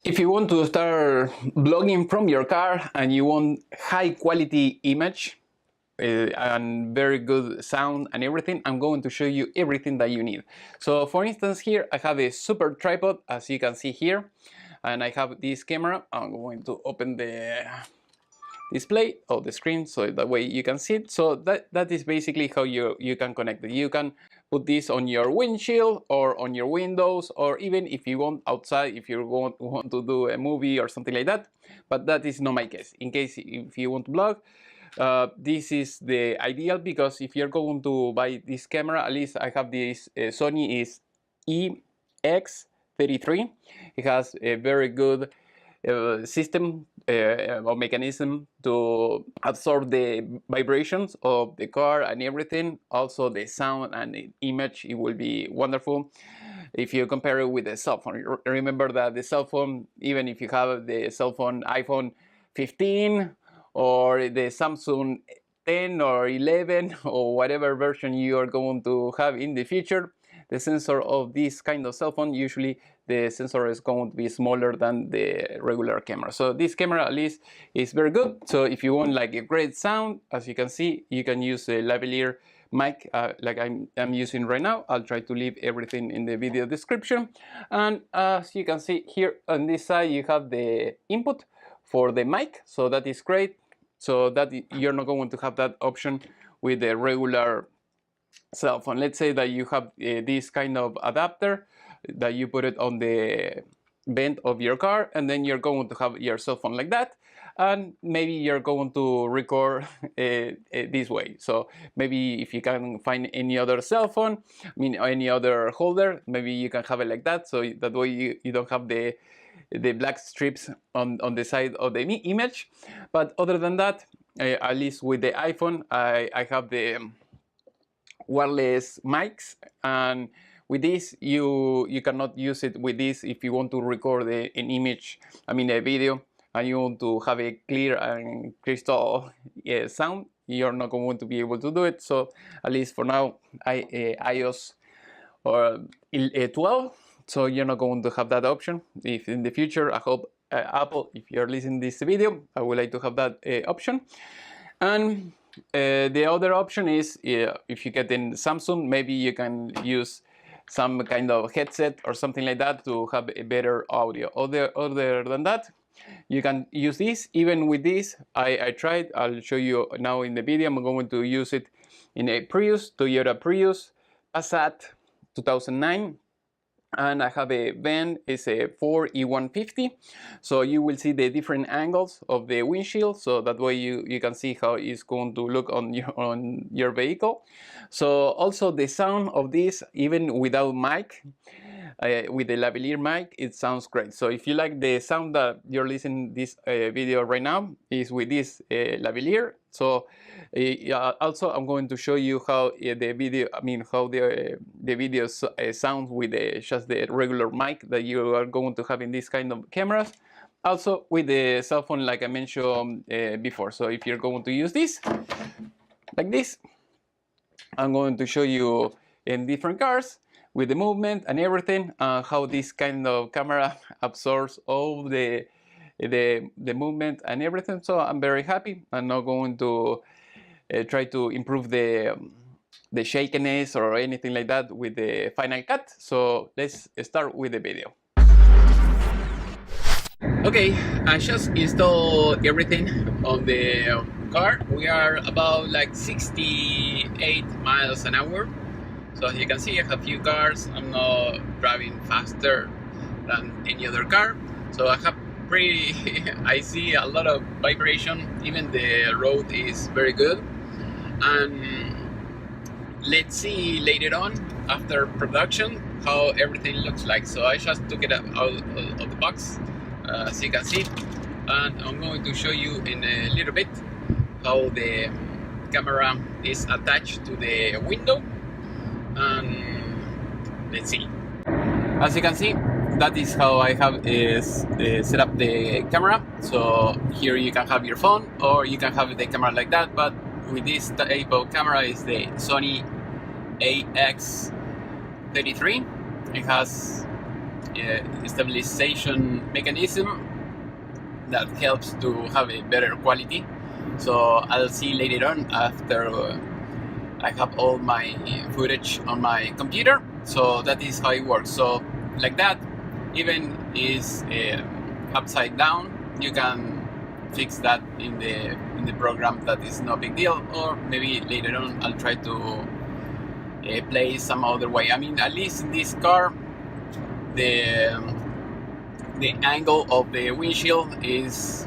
If you want to start vlogging from your car and you want high quality image and very good sound and everything, I'm going to show you everything that you need. So for instance, here I have a super tripod, as you can see here, and I have this camera. I'm going to open the display of the screen so that way you can see it. So that is basically how you can connect it. You can put this on your windshield or on your windows, or even if you want outside, if you want to do a movie or something like that. But that is not my case. In case if you want to vlog, this is the ideal, because if you're going to buy this camera, at least I have this Sony is EX33. It has a very good system or mechanism to absorb the vibrations of the car and everything. Also the sound and the image, it will be wonderful if you compare it with the cell phone. Remember that the cell phone, even if you have the cell phone iPhone 15 or the Samsung 10 or 11 or whatever version you are going to have in the future, the sensor of this kind of cell phone, usually the sensor is going to be smaller than the regular camera. So this camera at least is very good. So if you want like a great sound, as you can see, you can use a Lavelier mic like I'm using right now. I'll try to leave everything in the video description. And as you can see here on this side, you have the input for the mic. So that is great. So that you're not going to have that option with the regular cell phone. Let's say that you have this kind of adapter that you put it on the vent of your car, and then you're going to have your cell phone like that, and maybe you're going to record this way. So maybe if you can find any other cell phone, I mean any other holder, maybe you can have it like that, so that way you don't have the black strips on the side of the image. But other than that, at least with the iPhone, I have the wireless mics, and with this you cannot use it with this if you want to record an image, I mean a video, and you want to have a clear and crystal sound. You're not going to be able to do it. So at least for now, iOS or 12, so you're not going to have that option. If in the future, I hope Apple, if you're listening to this video, I would like to have that option. And the other option is if you get in Samsung, maybe you can use some kind of headset or something like that to have a better audio. Other than that, you can use this. Even with this, I tried. I'll show you now in the video. I'm going to use it in a Prius, Toyota Prius, Passat 2009. And I have a van, it's a 4E150. So you will see the different angles of the windshield, so that way you can see how it's going to look on your vehicle. So also the sound of this, even without mic, with the Lavelier mic, it sounds great. So if you like the sound that you're listening this video right now is with this Lavelier. So also I'm going to show you how the video, I mean how the video sounds with just the regular mic that you are going to have in this kind of cameras. Also with the cell phone, like I mentioned before. So if you're going to use this like this, I'm going to show you in different cars with the movement and everything, how this kind of camera absorbs all the movement and everything. So I'm very happy. I'm not going to try to improve the shakiness or anything like that with the Final Cut. So let's start with the video. Okay, I just installed everything on the car. We are about like 68 miles an hour. So as you can see, I have a few cars. I'm not driving faster than any other car. So I have I see a lot of vibration. Even the road is very good. And let's see later on, after production, how everything looks like. So I just took it out of the box, as you can see. And I'm going to show you in a little bit how the camera is attached to the window. And let's see. As you can see, that is how I have set up the camera. So here you can have your phone, or you can have the camera like that. But with this type of camera is the Sony AX33. It has stabilization mechanism that helps to have a better quality. So I'll see later on after I have all my footage on my computer. So that is how it works. So like that, even is upside down, you can fix that in the program. That is no big deal. Or maybe later on I'll try to play some other way. I mean, at least in this car, the angle of the windshield is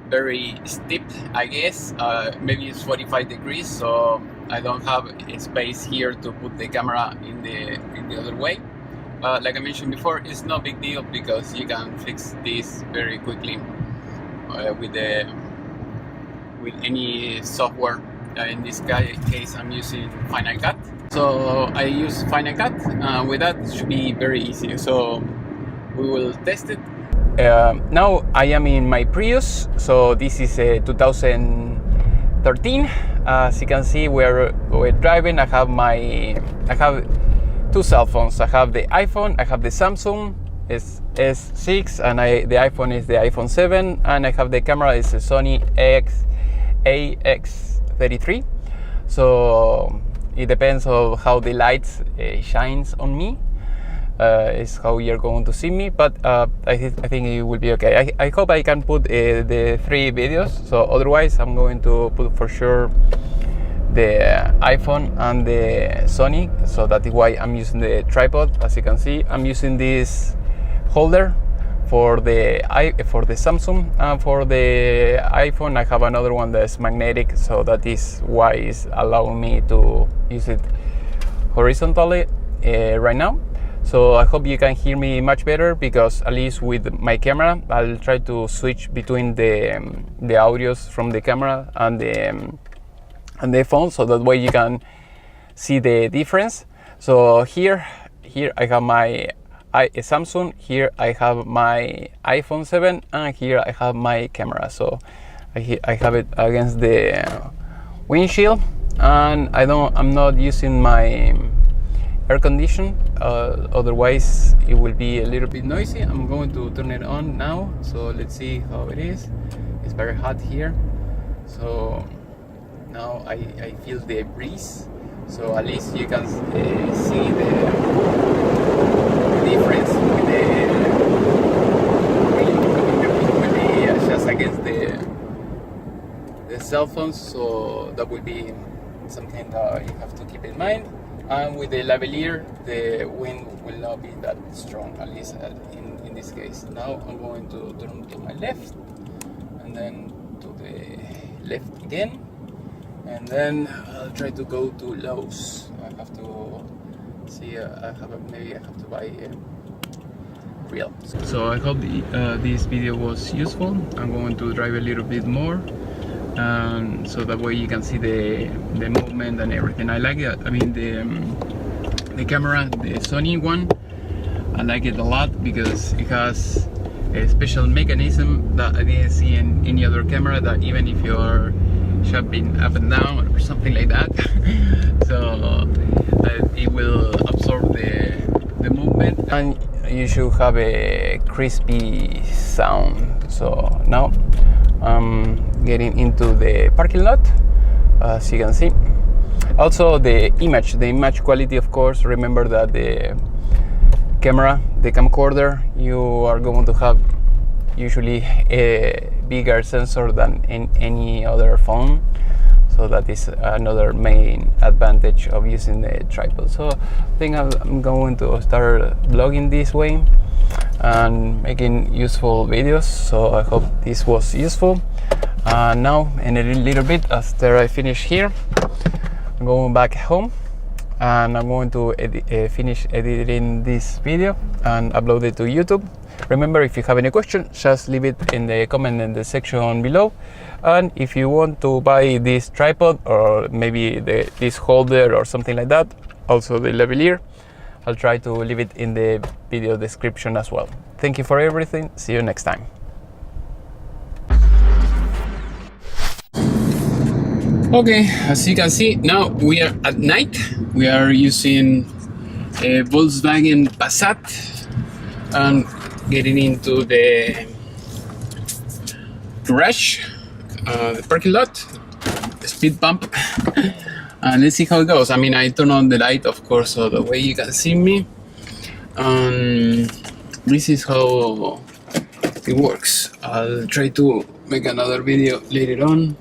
very steep, I guess. Maybe it's 45 degrees, so I don't have a space here to put the camera in the other way. Like I mentioned before, it's no big deal because you can fix this very quickly with any software. In this case, I'm using Final Cut. So I use Final Cut. With that, it should be very easy. So we will test it. Now I am in my Prius. So this is a 2013. As you can see, we're driving. I have two cell phones. I have the iPhone. I have the Samsung S6, and the iPhone is the iPhone 7, and I have the camera is a Sony AX33. So it depends on how the lights shines on me. Is how you're going to see me, but I think it will be okay. I hope I can put the 3 videos. So otherwise, I'm going to put for sure the iPhone and the Sony. So that is why I'm using the tripod. As you can see, I'm using this holder for the Samsung, and for the iPhone I have another one that's magnetic, so that is why it's allowing me to use it horizontally right now. So I hope you can hear me much better, because at least with my camera I'll try to switch between the audios from the camera and the phone, so that way you can see the difference. So here I have my Samsung, here I have my iPhone 7, and here I have my camera. So I have it against the windshield, and I'm not using my air condition, otherwise it will be a little bit noisy. I'm going to turn it on now, so let's see how it is. It's very hot here, so now I feel the breeze, so at least you can see the difference with the just against the cell phones. So that will be something that you have to keep in mind. And with the lavalier, the wind will not be that strong, at least in this case. Now I'm going to turn to my left, and then to the left again, and then I'll try to go to Lowe's. I have to see, maybe I have to buy a reel. So I hope this video was useful. I'm going to drive a little bit more, so that way you can see the movement and everything. I like it. I mean, the camera, the Sony one, I like it a lot because it has a special mechanism that I didn't see in any other camera, that even if you're jumping up and down or something like that, so it will absorb the movement, and you should have a crispy sound. So now I'm getting into the parking lot, as you can see. Also the image quality, of course. Remember that the camera, the camcorder, you are going to have usually a bigger sensor than in any other phone, so that is another main advantage of using the tripod. So I think I'm going to start vlogging this way and making useful videos. So I hope this was useful. Now in a little bit after I finish here, I'm going back home, and I'm going to finish editing this video and upload it to YouTube. Remember, if you have any questions, just leave it in the comment in the section below. And if you want to buy this tripod, or maybe this holder or something like that, also the lavalier, I'll try to leave it in the video description as well. Thank you for everything. See you next time. Okay, as you can see, now we are at night. We are using a Volkswagen Passat and getting into the garage, the parking lot, the speed bump, and let's see how it goes. I mean, I turn on the light, of course, so the way you can see me, and this is how it works. I'll try to make another video later on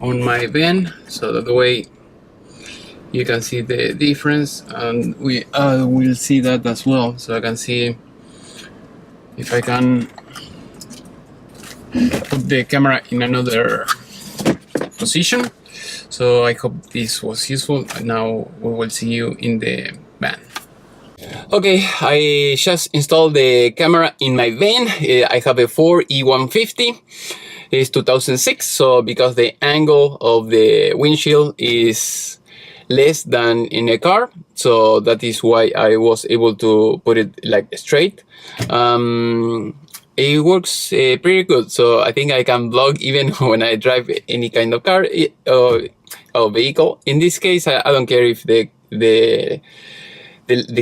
my van, so that the way you can see the difference, and we will see that as well, so I can see if I can put the camera in another position. So I hope this was useful. Now we will see you in the van. Okay, I just installed the camera in my van. I have a 4E150. It's 2006, so because the angle of the windshield is less than in a car, so that is why I was able to put it like straight. It works pretty good, so I think I can vlog even when I drive any kind of car or vehicle. In this case, I don't care if the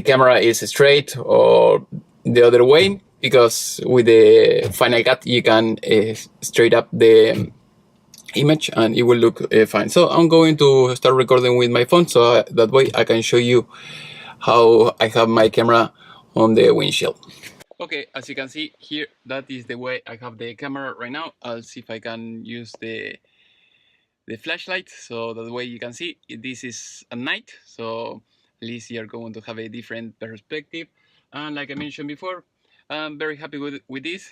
camera is straight or the other way, because with the Final Cut you can straight up the image and it will look fine. So I'm going to start recording with my phone, so that way I can show you how I have my camera on the windshield. Okay, as you can see here, that is the way I have the camera right now. I'll see if I can use the flashlight, so that way you can see this is at night, so at least you're going to have a different perspective. And like I mentioned before, I'm very happy with this.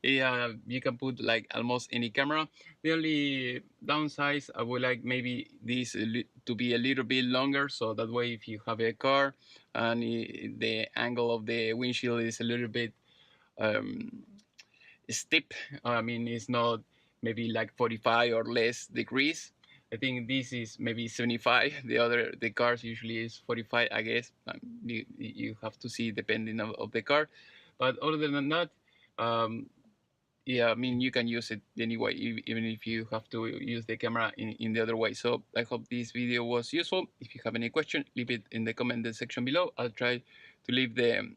Yeah, you can put like almost any camera. The only downside, I would like maybe this to be a little bit longer, so that way if you have a car and the angle of the windshield is a little bit steep, I mean it's not maybe like 45 or less degrees. I think this is maybe 75. The cars usually is 45, I guess. You have to see depending of the car. But other than that, yeah, I mean, you can use it anyway, even if you have to use the camera in the other way. So I hope this video was useful. If you have any question, leave it in the comment section below. I'll try to leave the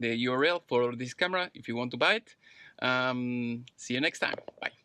URL for this camera if you want to buy it. See you next time. Bye.